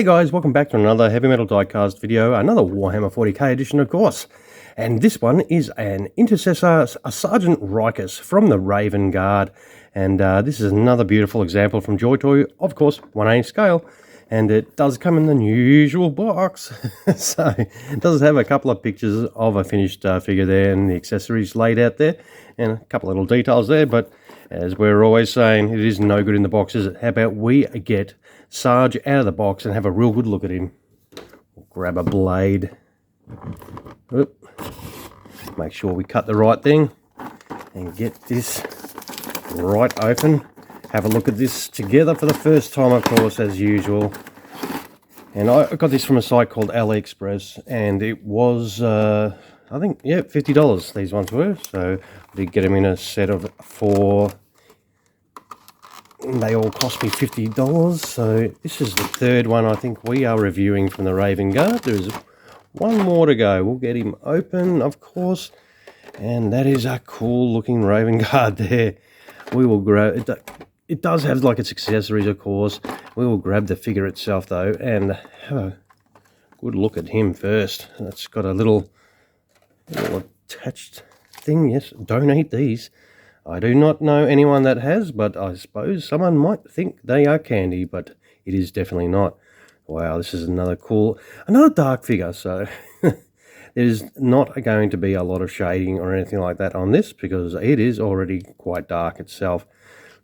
Hey guys, welcome back to another Heavy Metal Diecast video, another Warhammer 40k edition of course. And this one is an Intercessor, a Sergeant Rychas from the Raven Guard. And this is another beautiful example from Joytoy, of course, 1/8 scale. And it does come in the usual box. So it does have a couple of pictures of a finished figure there and the accessories laid out there. And a couple of little details there, but as we're always saying, it is no good in the box, is it? How about we get Sarge out of the box and have a real good look at him. We'll grab a blade. Oop. Make sure we cut the right thing and get this right open. Have a look at this together for the first time, of course, as usual. And I got this from a site called AliExpress, and it was, I think, yeah, $50 these ones were. So I did get them in a set of 4. They all cost me $50, so this is the third one I think we are reviewing from the Raven Guard. There's one more to go. We'll get him open, of course, and that is a cool looking Raven Guard there. We will grab it. Does have like its accessories, of course. We will grab the figure itself though and have a good look at him first. It's got a little attached thing. Yes, don't eat these. I do not know anyone that has, but I suppose someone might think they are candy, but it is definitely not. Wow, this is another dark figure, so there's not going to be a lot of shading or anything like that on this because it is already quite dark itself.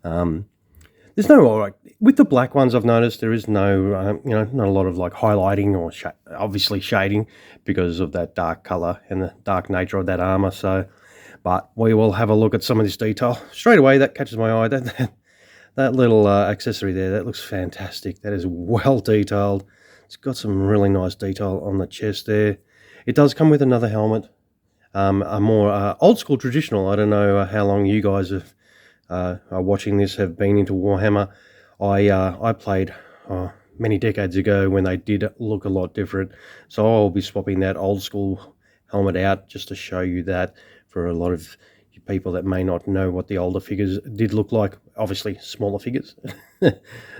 There's no, with the black ones I've noticed there is no, not a lot of like highlighting or obviously shading because of that dark color and the dark nature of that armor, so... But we will have a look at some of this detail. Straight away, that catches my eye. That little accessory there, that looks fantastic. That is well detailed. It's got some really nice detail on the chest there. It does come with another helmet. A more old school traditional. I don't know how long you guys are watching this, have been into Warhammer. I played many decades ago when they did look a lot different. So I'll be swapping that old school helmet out just to show you that. For a lot of you people that may not know what the older figures did look like, obviously smaller figures,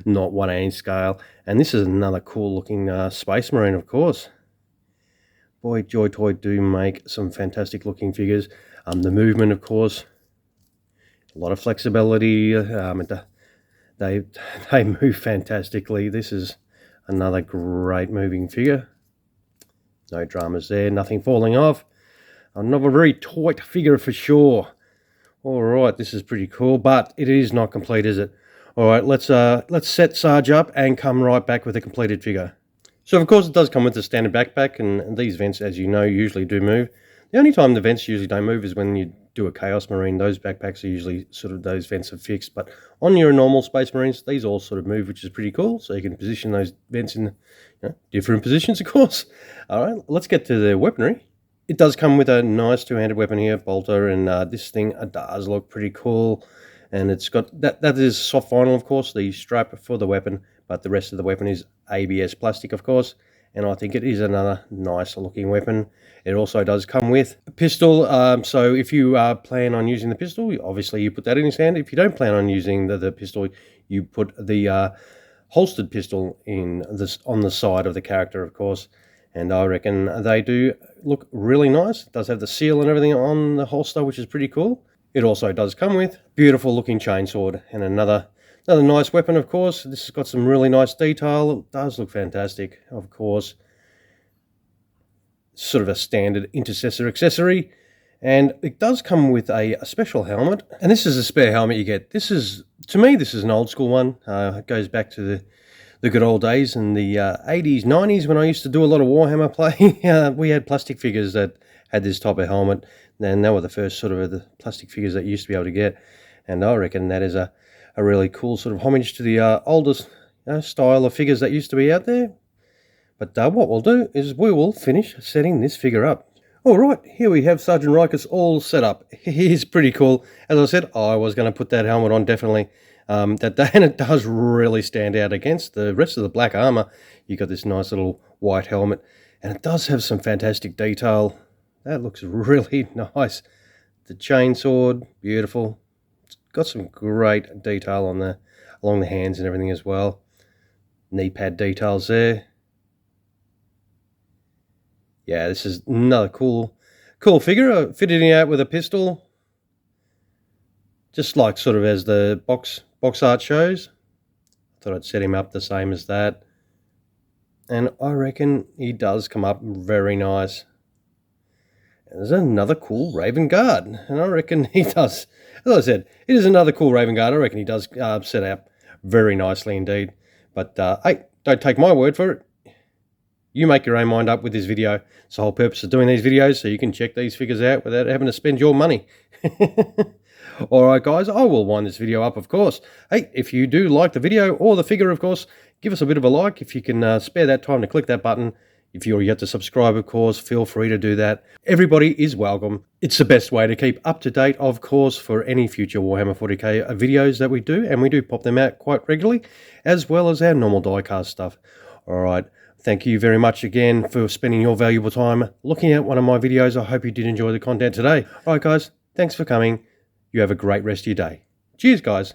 not 1/8 scale. And this is another cool looking Space Marine, of course. Boy, Joytoy do make some fantastic looking figures. The movement, of course, a lot of flexibility. They move fantastically. This is another great moving figure. No dramas there, nothing falling off. Another very tight figure for sure. All right, this is pretty cool, but it is not complete, is it? All right, let's set Sarge up and come right back with a completed figure. So of course it does come with the standard backpack, and these vents, as you know, usually do move. The only time the vents usually don't move is when you do a Chaos Marine. Those backpacks are usually sort of, those vents are fixed, but on your normal Space Marines, these all sort of move, which is pretty cool. So you can position those vents in different positions, of course. All right, let's get to the weaponry. It does come with a nice two-handed weapon here, bolter, and this thing does look pretty cool. And it's got, that is soft vinyl, of course, the strap for the weapon, but the rest of the weapon is ABS plastic, of course. And I think it is another nice looking weapon. It also does come with a pistol, so if you plan on using the pistol, obviously you put that in his hand. If you don't plan on using the pistol, you put the holstered pistol on the side of the character, of course. And I reckon they do look really nice. It does have the seal and everything on the holster, which is pretty cool. It also does come with beautiful looking chainsword and another nice weapon, of course. This has got some really nice detail. It does look fantastic, of course. Sort of a standard Intercessor accessory. And it does come with a special helmet. And this is a spare helmet you get. This is, to me, this is an old school one. It goes back to the good old days in the 80s, 90s when I used to do a lot of Warhammer play. We had plastic figures that had this type of helmet, and they were the first sort of the plastic figures that you used to be able to get. And I reckon that is a really cool sort of homage to the oldest style of figures that used to be out there. But what we'll do is we will finish setting this figure up. All right, here we have Sergeant Rychas all set up. He's pretty cool. As I said, I was going to put that helmet on, definitely. And it does really stand out against the rest of the black armor. You got this nice little white helmet, and it does have some fantastic detail. That looks really nice. The chainsword, beautiful. It's got some great detail on along the hands and everything as well. Knee pad details there. Yeah, this is another cool figure. I fitted it out with a pistol, just like sort of as the box art shows. Thought I'd set him up the same as that, and I reckon he does come up very nice. And there's another cool Raven Guard, and I reckon he does. As I said, it is another cool Raven Guard. I reckon he does set up very nicely indeed. But hey, don't take my word for it. You make your own mind up with this video. It's the whole purpose of doing these videos, so you can check these figures out without having to spend your money. Alright guys, I will wind this video up, of course. Hey, if you do like the video or the figure, of course, give us a bit of a like. If you can spare that time to click that button. If you're yet to subscribe, of course, feel free to do that. Everybody is welcome. It's the best way to keep up to date, of course, for any future Warhammer 40k videos that we do, and we do pop them out quite regularly, as well as our normal diecast stuff. Alright. Thank you very much again for spending your valuable time looking at one of my videos. I hope you did enjoy the content today. All right, guys, thanks for coming. You have a great rest of your day. Cheers, guys.